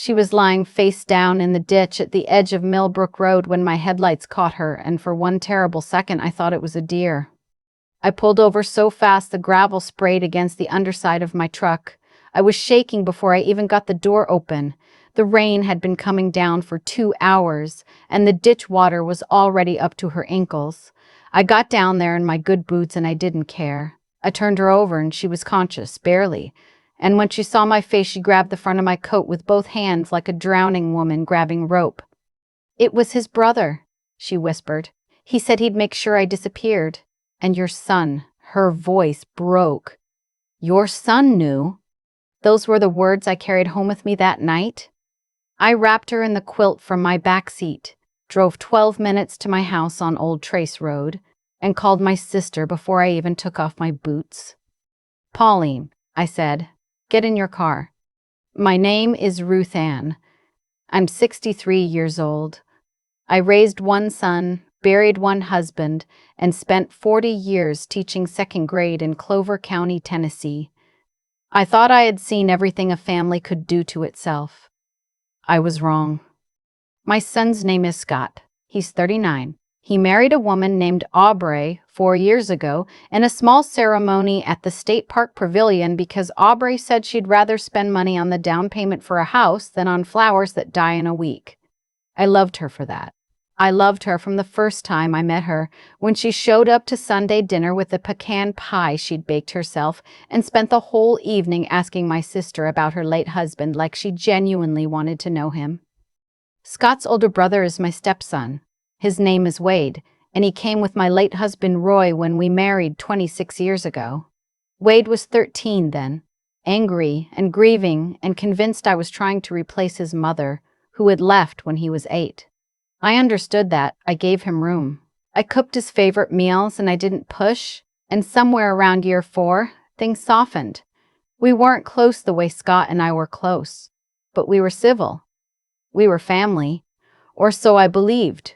She was lying face down in the ditch at the edge of Millbrook Road when my headlights caught her, and for one terrible second I thought it was a deer. I pulled over so fast the gravel sprayed against the underside of my truck. I was shaking before I even got the door open. The rain had been coming down for 2 hours, and the ditch water was already up to her ankles. I got down there in my good boots and I didn't care. I turned her over and she was conscious, barely. And when she saw my face, she grabbed the front of my coat with both hands like a drowning woman grabbing rope. "It was his brother," she whispered. "He said he'd make sure I disappeared. And your son," her voice broke. "Your son knew?" Those were the words I carried home with me that night. I wrapped her in the quilt from my back seat, drove 12 minutes to my house on Old Trace Road, and called my sister before I even took off my boots. "Pauline," I said, "get in your car. My name is Ruth Ann. I'm 63 years old. I raised one son, buried one husband, and spent 40 years teaching second grade in Clover County, Tennessee. I thought I had seen everything a family could do to itself. I was wrong. My son's name is Scott. He's 39. He married a woman named Aubrey 4 years ago in a small ceremony at the State Park Pavilion because Aubrey said she'd rather spend money on the down payment for a house than on flowers that die in a week. I loved her for that. I loved her from the first time I met her, when she showed up to Sunday dinner with the pecan pie she'd baked herself and spent the whole evening asking my sister about her late husband like she genuinely wanted to know him. Scott's older brother is my stepson. His name is Wade, and he came with my late husband Roy when we married 26 years ago. Wade was 13 then, angry and grieving and convinced I was trying to replace his mother, who had left when he was 8. I understood that. I gave him room. I cooked his favorite meals and I didn't push, and somewhere around year 4, things softened. We weren't close the way Scott and I were close, but we were civil. We were family, or so I believed.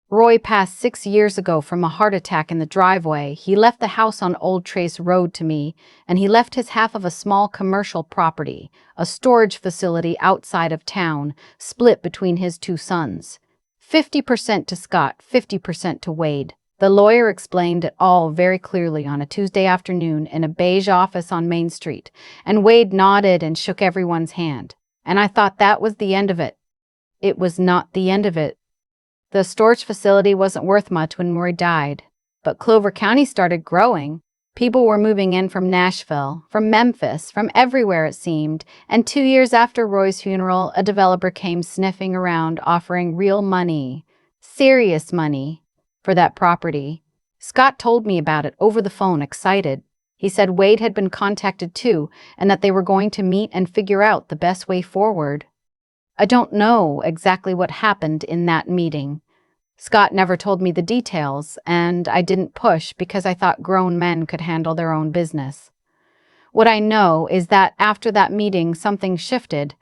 Roy passed 6 years ago from a heart attack in the driveway. He left the house on Old Trace Road to me, and he left his half of a small commercial property, a storage facility outside of town, split between his 2 sons. 50% to Scott, 50% to Wade. The lawyer explained it all very clearly on a Tuesday afternoon in a beige office on Main Street, and Wade nodded and shook everyone's hand. And I thought that was the end of it. It was not the end of it. The storage facility wasn't worth much when Roy died, but Clover County started growing. People were moving in from Nashville, from Memphis, from everywhere it seemed, and 2 years after Roy's funeral, a developer came sniffing around offering real money, serious money, for that property. Scott told me about it over the phone, excited. He said Wade had been contacted too, and that they were going to meet and figure out the best way forward. I don't know exactly what happened in that meeting. Scott never told me the details, and I didn't push because I thought grown men could handle their own business. What I know is that after that meeting, something shifted.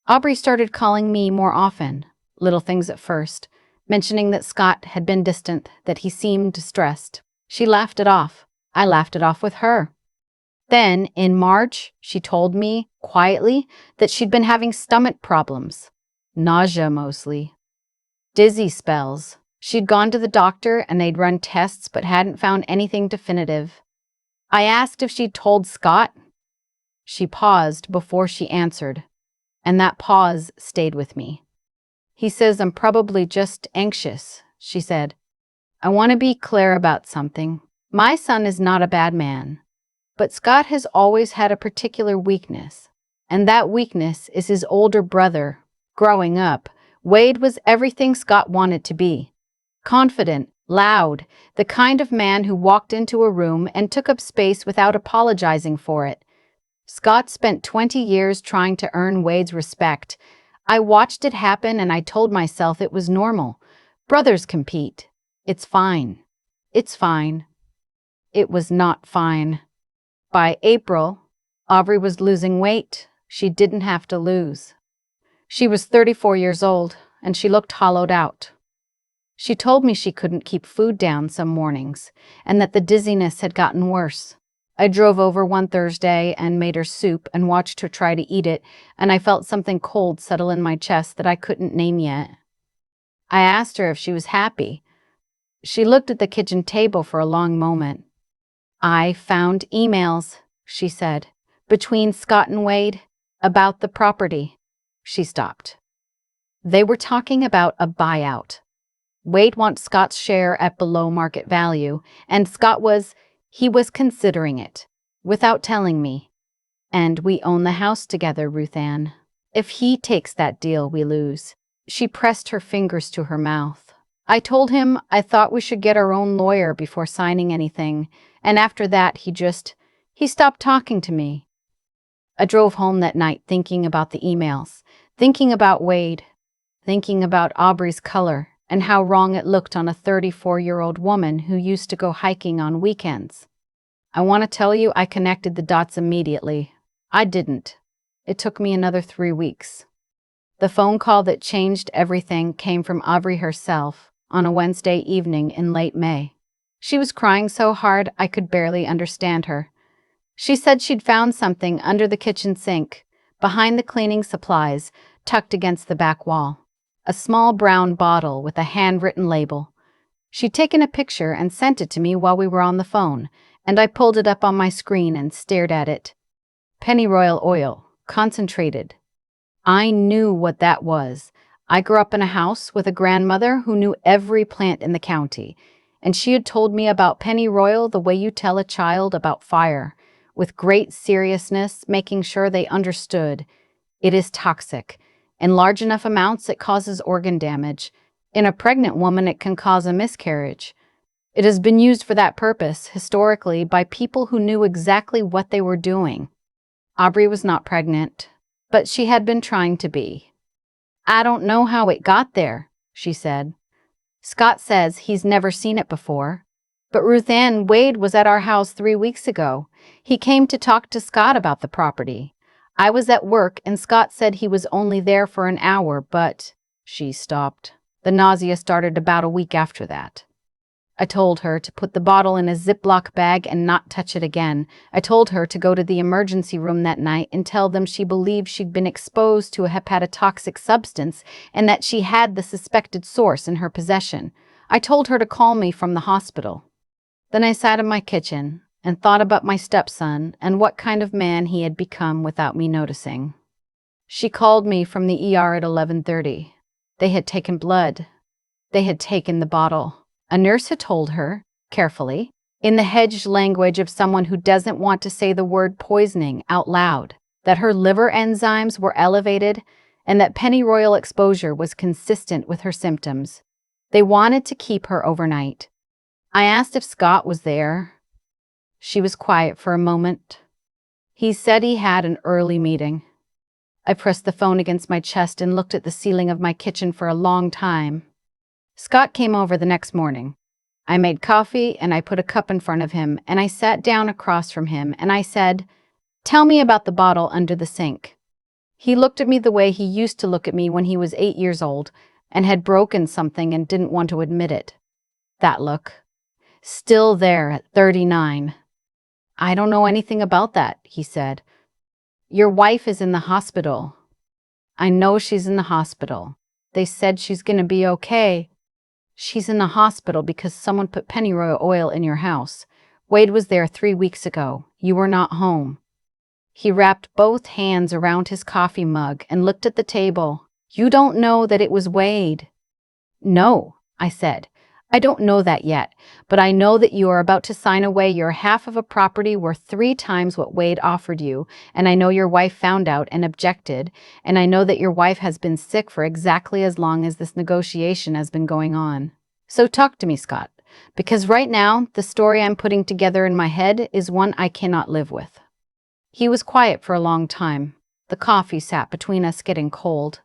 Aubrey started calling me more often, little things at first, mentioning that Scott had been distant, that he seemed stressed. She laughed it off. I laughed it off with her. Then, in March, she told me, quietly, that she'd been having stomach problems. Nausea mostly. Dizzy spells. She'd gone to the doctor and they'd run tests but hadn't found anything definitive. I asked if she'd told Scott. She paused before she answered, and that pause stayed with me. "He says I'm probably just anxious," she said. "I want to be clear about something. My son is not a bad man, but Scott has always had a particular weakness, and that weakness is his older brother. Growing up, Wade was everything Scott wanted to be. Confident, loud, the kind of man who walked into a room and took up space without apologizing for it. Scott spent 20 years trying to earn Wade's respect. I watched it happen and I told myself it was normal. Brothers compete. It's fine. It's fine. It was not fine. By April, Aubrey was losing weight she didn't have to lose. She was 34 years old, and she looked hollowed out. She told me she couldn't keep food down some mornings, and that the dizziness had gotten worse. I drove over one Thursday and made her soup and watched her try to eat it, and I felt something cold settle in my chest that I couldn't name yet. I asked her if she was happy. She looked at the kitchen table for a long moment. "I found emails," she said, "between Scott and Wade, about the property." She stopped. They were talking about a buyout. Wade wants Scott's share at below market value, and he was considering it, without telling me. "And we own the house together, Ruth Ann. If he takes that deal, we lose." She pressed her fingers to her mouth. I told him I thought we should get our own lawyer before signing anything, and after that he stopped talking to me. I drove home that night thinking about the emails, thinking about Wade, thinking about Aubrey's color, and how wrong it looked on a 34-year-old woman who used to go hiking on weekends. I want to tell you I connected the dots immediately. I didn't. It took me another 3 weeks. The phone call that changed everything came from Aubrey herself on a Wednesday evening in late May. She was crying so hard I could barely understand her. She said she'd found something under the kitchen sink, behind the cleaning supplies, tucked against the back wall. A small brown bottle with a handwritten label. She'd taken a picture and sent it to me while we were on the phone, and I pulled it up on my screen and stared at it. Pennyroyal oil, concentrated. I knew what that was. I grew up in a house with a grandmother who knew every plant in the county, and she had told me about pennyroyal the way you tell a child about fire, with great seriousness, making sure they understood. It is toxic. In large enough amounts, it causes organ damage. In a pregnant woman, it can cause a miscarriage. It has been used for that purpose, historically, by people who knew exactly what they were doing. Aubrey was not pregnant, but she had been trying to be. "I don't know how it got there," she said. "Scott says he's never seen it before. But Ruth Ann, Wade was at our house 3 weeks ago. He came to talk to Scott about the property. I was at work and Scott said he was only there for an hour, but..." She stopped. The nausea started about a week after that. I told her to put the bottle in a Ziploc bag and not touch it again. I told her to go to the emergency room that night and tell them she believed she'd been exposed to a hepatotoxic substance and that she had the suspected source in her possession. I told her to call me from the hospital. Then I sat in my kitchen and thought about my stepson and what kind of man he had become without me noticing. She called me from the ER at 11:30. They had taken blood. They had taken the bottle. A nurse had told her, carefully, in the hedged language of someone who doesn't want to say the word poisoning out loud, that her liver enzymes were elevated and that pennyroyal exposure was consistent with her symptoms. They wanted to keep her overnight. I asked if Scott was there. She was quiet for a moment. He said he had an early meeting. I pressed the phone against my chest and looked at the ceiling of my kitchen for a long time. Scott came over the next morning. I made coffee and I put a cup in front of him and I sat down across from him and I said, "Tell me about the bottle under the sink." He looked at me the way he used to look at me when he was 8 years old and had broken something and didn't want to admit it. That look. Still there at 39. "I don't know anything about that," he said. "Your wife is in the hospital." "I know she's in the hospital. They said she's gonna be okay." "She's in the hospital because someone put pennyroyal oil in your house. Wade was there 3 weeks ago. You were not home." He wrapped both hands around his coffee mug and looked at the table. "You don't know that it was Wade?" "No," I said. "I don't know that yet, but I know that you are about to sign away your half of a property worth 3 times what Wade offered you, and I know your wife found out and objected, and I know that your wife has been sick for exactly as long as this negotiation has been going on. So talk to me, Scott, because right now, the story I'm putting together in my head is one I cannot live with." He was quiet for a long time. The coffee sat between us getting cold.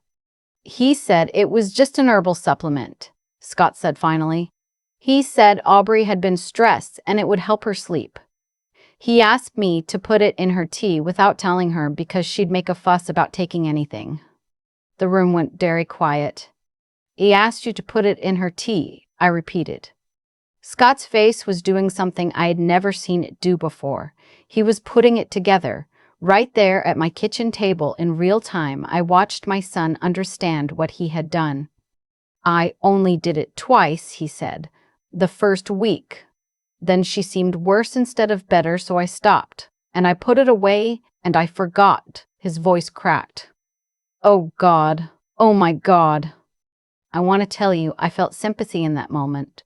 "He said it was just an herbal supplement," Scott said finally. "He said Aubrey had been stressed and it would help her sleep. He asked me to put it in her tea without telling her because she'd make a fuss about taking anything." The room went very quiet. "He asked you to put it in her tea," I repeated. Scott's face was doing something I had never seen it do before. He was putting it together. Right there at my kitchen table in real time, I watched my son understand what he had done. "I only did it twice," he said. "The first week. Then she seemed worse instead of better, so I stopped. And I put it away, and I forgot." His voice cracked. "Oh God. Oh my God." I want to tell you, I felt sympathy in that moment.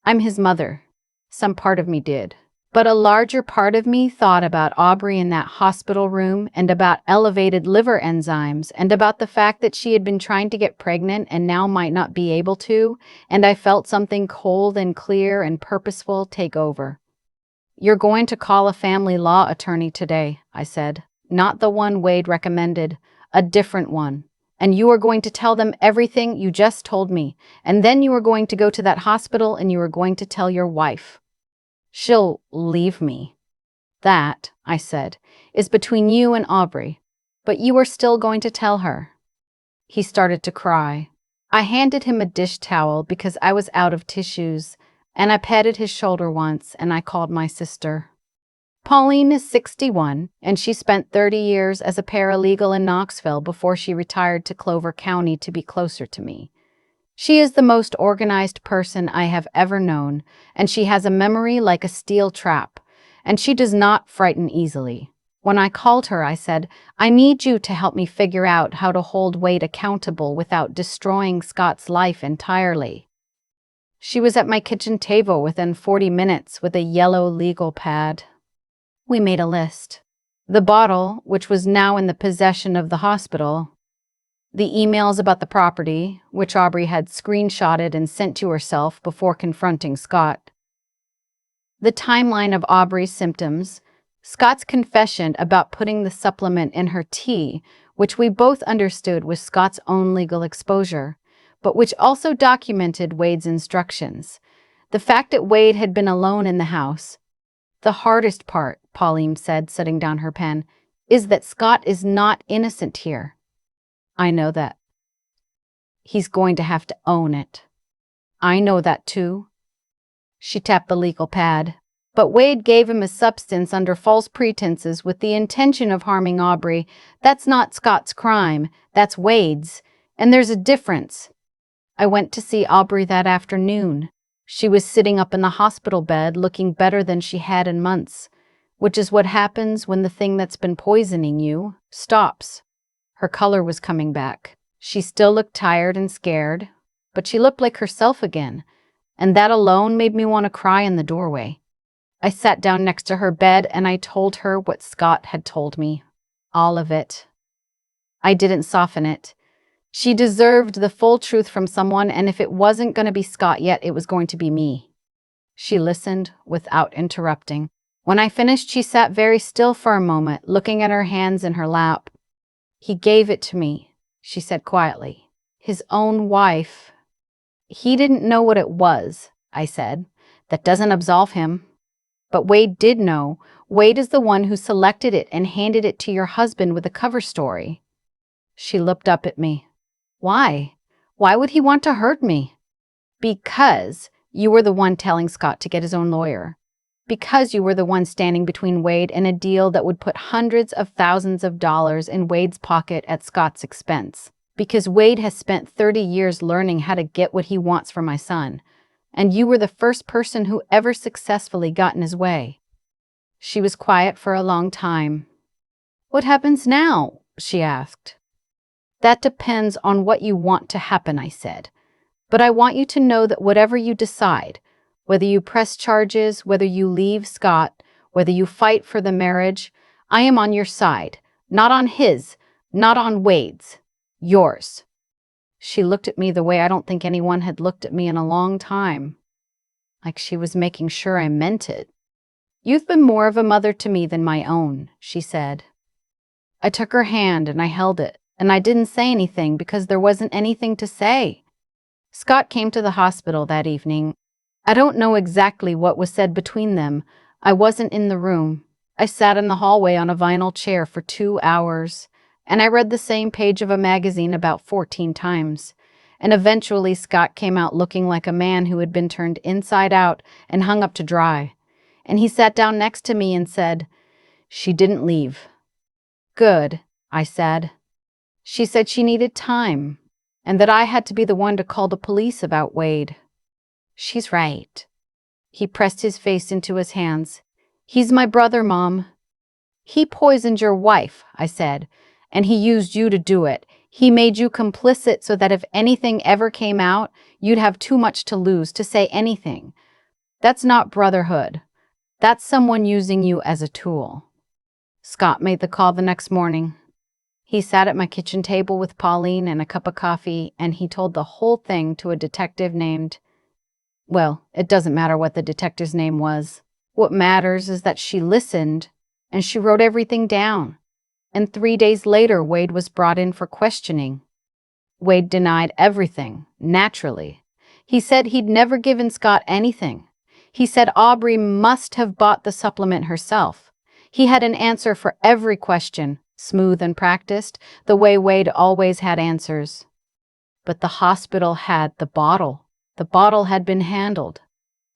I'm his mother. Some part of me did. But a larger part of me thought about Aubrey in that hospital room, and about elevated liver enzymes, and about the fact that she had been trying to get pregnant and now might not be able to, and I felt something cold and clear and purposeful take over. "You're going to call a family law attorney today," I said. "Not the one Wade recommended, a different one. And you are going to tell them everything you just told me, and then you are going to go to that hospital and you are going to tell your wife. She'll leave me." "That," I said, "is between you and Aubrey, but you are still going to tell her." He started to cry. I handed him a dish towel because I was out of tissues, and I patted his shoulder once, and I called my sister. Pauline is 61, and she spent 30 years as a paralegal in Knoxville before she retired to Clover County to be closer to me. She is the most organized person I have ever known, and she has a memory like a steel trap, and she does not frighten easily. When I called her, I said, "I need you to help me figure out how to hold Wade accountable without destroying Scott's life entirely." She was at my kitchen table within 40 minutes with a yellow legal pad. We made a list. The bottle, which was now in the possession of the hospital. The emails about the property, which Aubrey had screenshotted and sent to herself before confronting Scott. The timeline of Aubrey's symptoms. Scott's confession about putting the supplement in her tea, which we both understood was Scott's own legal exposure, but which also documented Wade's instructions. The fact that Wade had been alone in the house. "The hardest part," Pauline said, setting down her pen, "is that Scott is not innocent here." "I know that. He's going to have to own it." "I know that too." She tapped the legal pad. "But Wade gave him a substance under false pretenses with the intention of harming Aubrey. That's not Scott's crime, that's Wade's. And there's a difference. I went to see Aubrey that afternoon. She was sitting up in the hospital bed looking better than she had in months, which is what happens when the thing that's been poisoning you stops." Her color was coming back. She still looked tired and scared, but she looked like herself again, and that alone made me want to cry in the doorway. I sat down next to her bed and I told her what Scott had told me. All of it. I didn't soften it. She deserved the full truth from someone, and if it wasn't going to be Scott yet, it was going to be me. She listened without interrupting. When I finished, she sat very still for a moment, looking at her hands in her lap. "He gave it to me," she said quietly. "His own wife." "He didn't know what it was," I said. "That doesn't absolve him." "But Wade did know. Wade is the one who selected it and handed it to your husband with a cover story." She looked up at me. "Why? Why would he want to hurt me?" "Because you were the one telling Scott to get his own lawyer. Because you were the one standing between Wade and a deal that would put hundreds of thousands of dollars in Wade's pocket at Scott's expense. Because Wade has spent 30 years learning how to get what he wants for my son, and you were the first person who ever successfully got in his way." She was quiet for a long time. "What happens now?" she asked. "That depends on what you want to happen," I said. "But I want you to know that whatever you decide, whether you press charges, whether you leave Scott, whether you fight for the marriage, I am on your side. Not on his, not on Wade's. Yours." She looked at me the way I don't think anyone had looked at me in a long time. Like she was making sure I meant it. "You've been more of a mother to me than my own," she said. I took her hand and I held it, and I didn't say anything because there wasn't anything to say. Scott came to the hospital that evening. I don't know exactly what was said between them. I wasn't in the room. I sat in the hallway on a vinyl chair for 2 hours, and I read the same page of a magazine about 14 times. and eventually Scott came out looking like a man who had been turned inside out and hung up to dry. And he sat down next to me and said, "She didn't leave." "Good," I said. "She said she needed time, and that I had to be the one to call the police about Wade." "She's right." He pressed his face into his hands. "He's my brother, Mom." "He poisoned your wife," I said, "and he used you to do it. He made you complicit so that if anything ever came out, you'd have too much to lose to say anything. That's not brotherhood. That's someone using you as a tool." Scott made the call the next morning. He sat at my kitchen table with Pauline and a cup of coffee, and he told the whole thing to a detective named... Well, it doesn't matter what the detective's name was. What matters is that she listened, and she wrote everything down. And 3 days later, Wade was brought in for questioning. Wade denied everything, naturally. He said he'd never given Scott anything. He said Aubrey must have bought the supplement herself. He had an answer for every question, smooth and practiced, the way Wade always had answers. But the hospital had the bottle. The bottle had been handled.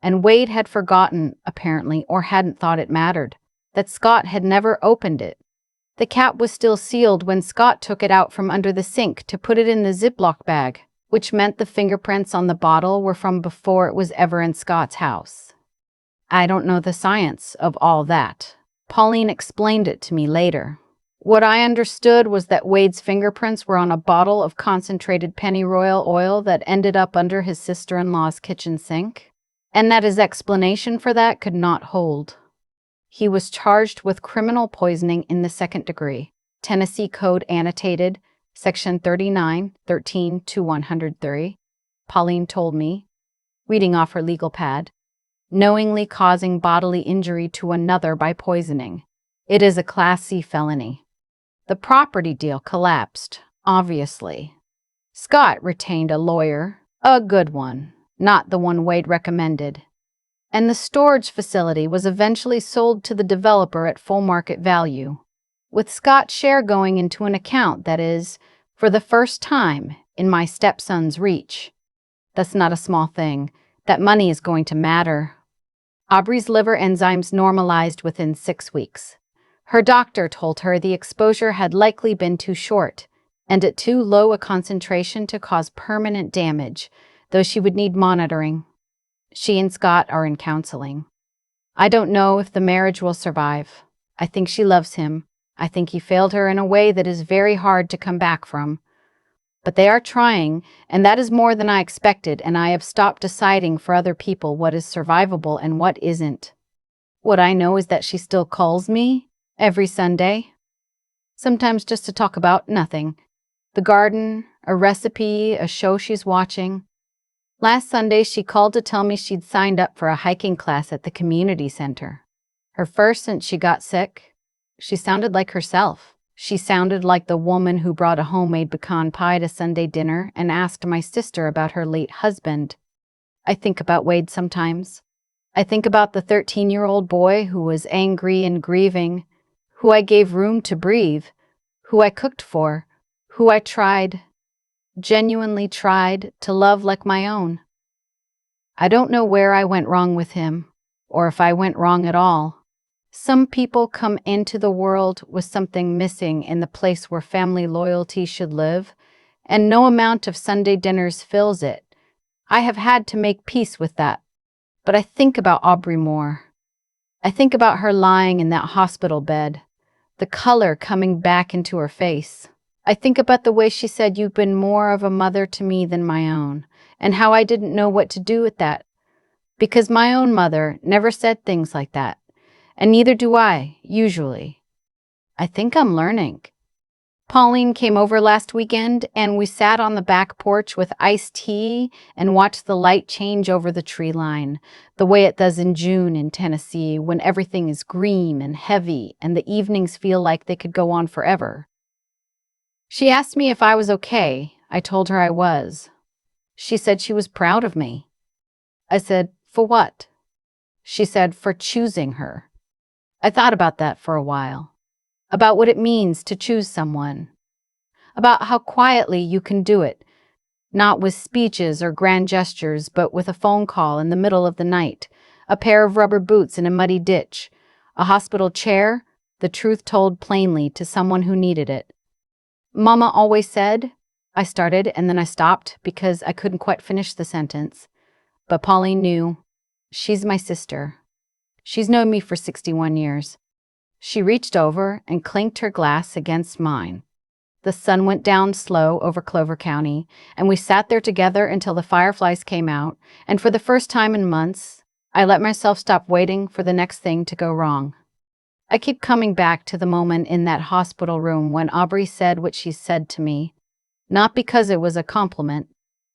And Wade had forgotten, apparently, or hadn't thought it mattered, that Scott had never opened it. The cap was still sealed when Scott took it out from under the sink to put it in the Ziploc bag, which meant the fingerprints on the bottle were from before it was ever in Scott's house. I don't know the science of all that. Pauline explained it to me later. What I understood was that Wade's fingerprints were on a bottle of concentrated pennyroyal oil that ended up under his sister-in-law's kitchen sink, and that his explanation for that could not hold. He was charged with criminal poisoning in the second degree, Tennessee Code annotated, Section 39-13-103, Pauline told me, reading off her legal pad, knowingly causing bodily injury to another by poisoning. It is a Class C felony. The property deal collapsed, obviously. Scott retained a lawyer, a good one, not the one Wade recommended. And the storage facility was eventually sold to the developer at full market value, with Scott's share going into an account that is, for the first time, in my stepson's reach. That's not a small thing. That money is going to matter. Aubrey's liver enzymes normalized within 6 weeks. Her doctor told her the exposure had likely been too short, and at too low a concentration to cause permanent damage, though she would need monitoring. She and Scott are in counseling. I don't know if the marriage will survive. I think she loves him. I think he failed her in a way that is very hard to come back from. But they are trying, and that is more than I expected, and I have stopped deciding for other people what is survivable and what isn't. What I know is that she still calls me every Sunday. Sometimes just to talk about nothing. The garden, a recipe, a show she's watching. Last Sunday, she called to tell me she'd signed up for a hiking class at the community center. Her first since she got sick. She sounded like herself. She sounded like the woman who brought a homemade pecan pie to Sunday dinner and asked my sister about her late husband. I think about Wade sometimes. I think about the 13-year-old boy who was angry and grieving, who I gave room to breathe, who I cooked for, who I genuinely tried to love like my own. I don't know where I went wrong with him, or if I went wrong at all. Some people come into the world with something missing in the place where family loyalty should live, and no amount of Sunday dinners fills it. I have had to make peace with that, but I think about Aubrey more. I think about her lying in that hospital bed, the color coming back into her face. I think about the way she said, "You've been more of a mother to me than my own," and how I didn't know what to do with that, because my own mother never said things like that, and neither do I, usually. I think I'm learning. Pauline came over last weekend, and we sat on the back porch with iced tea and watched the light change over the tree line, the way it does in June in Tennessee when everything is green and heavy and the evenings feel like they could go on forever. She asked me if I was okay. I told her I was. She said she was proud of me. I said, "For what?" She said, "For choosing her." I thought about that for a while. About what it means to choose someone. About how quietly you can do it. Not with speeches or grand gestures, but with a phone call in the middle of the night, a pair of rubber boots in a muddy ditch, a hospital chair, the truth told plainly to someone who needed it. Mama always said, I started and then I stopped because I couldn't quite finish the sentence. But Pauline knew. She's my sister. She's known me for 61 years. She reached over and clinked her glass against mine. The sun went down slow over Clover County, and we sat there together until the fireflies came out, and for the first time in months, I let myself stop waiting for the next thing to go wrong. I keep coming back to the moment in that hospital room when Aubrey said what she said to me, not because it was a compliment,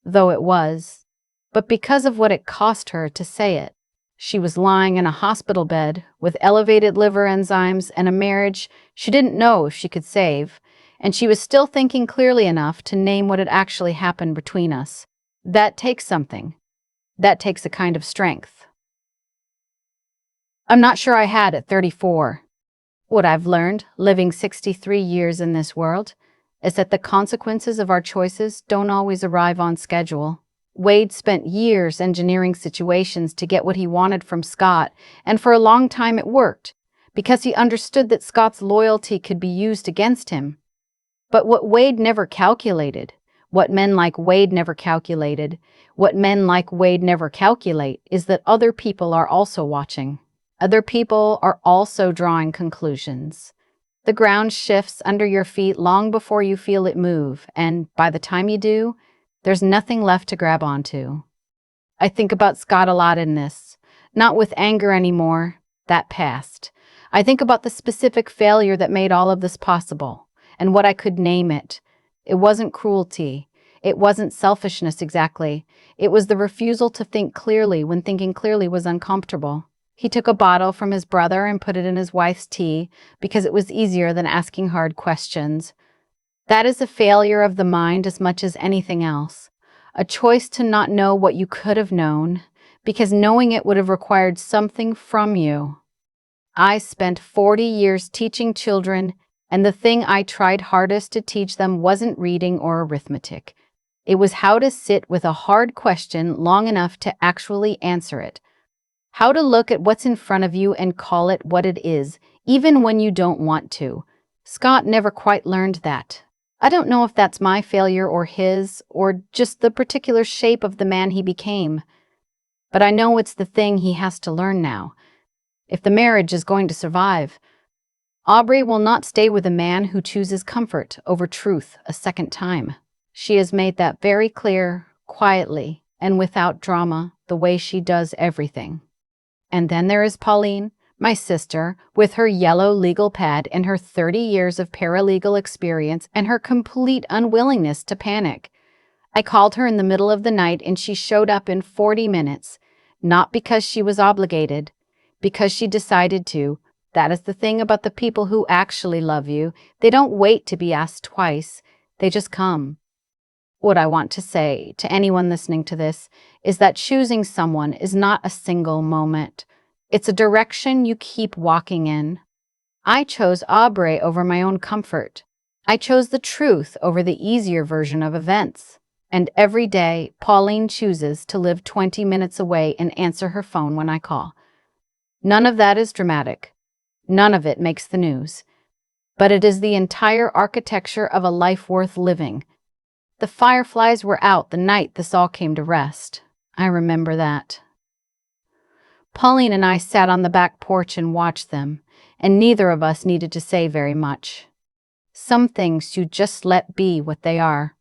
though it was, but because of what it cost her to say it. She was lying in a hospital bed with elevated liver enzymes and a marriage she didn't know if she could save, and she was still thinking clearly enough to name what had actually happened between us. That takes something. That takes a kind of strength. I'm not sure I had at 34. What I've learned, living 63 years in this world, is that the consequences of our choices don't always arrive on schedule. Wade spent years engineering situations to get what he wanted from Scott, and for a long time it worked, because he understood that Scott's loyalty could be used against him. But what Wade never calculated, what men like Wade never calculated, what men like Wade never calculate is that other people are also watching. Other people are also drawing conclusions. The ground shifts under your feet long before you feel it move, and by the time you do, there's nothing left to grab onto. I think about Scott a lot in this, not with anger anymore, that passed. I think about the specific failure that made all of this possible, and what I could name it. It wasn't cruelty. It wasn't selfishness exactly. It was the refusal to think clearly when thinking clearly was uncomfortable. He took a bottle from his brother and put it in his wife's tea because it was easier than asking hard questions. That is a failure of the mind as much as anything else. A choice to not know what you could have known, because knowing it would have required something from you. I spent 40 years teaching children, and the thing I tried hardest to teach them wasn't reading or arithmetic. It was how to sit with a hard question long enough to actually answer it. How to look at what's in front of you and call it what it is, even when you don't want to. Scott never quite learned that. I don't know if that's my failure or his, or just the particular shape of the man he became. But I know it's the thing he has to learn now. If the marriage is going to survive, Aubrey will not stay with a man who chooses comfort over truth a second time. She has made that very clear, quietly, and without drama, the way she does everything. And then there is Pauline, my sister, with her yellow legal pad and her 30 years of paralegal experience and her complete unwillingness to panic. I called her in the middle of the night and she showed up in 40 minutes, not because she was obligated, because she decided to. That is the thing about the people who actually love you. They don't wait to be asked twice. They just come. What I want to say to anyone listening to this is that choosing someone is not a single moment. It's a direction you keep walking in. I chose Aubrey over my own comfort. I chose the truth over the easier version of events. And every day, Pauline chooses to live 20 minutes away and answer her phone when I call. None of that is dramatic. None of it makes the news. But it is the entire architecture of a life worth living. The fireflies were out the night this all came to rest. I remember that. Pauline and I sat on the back porch and watched them, and neither of us needed to say very much. Some things you just let be what they are.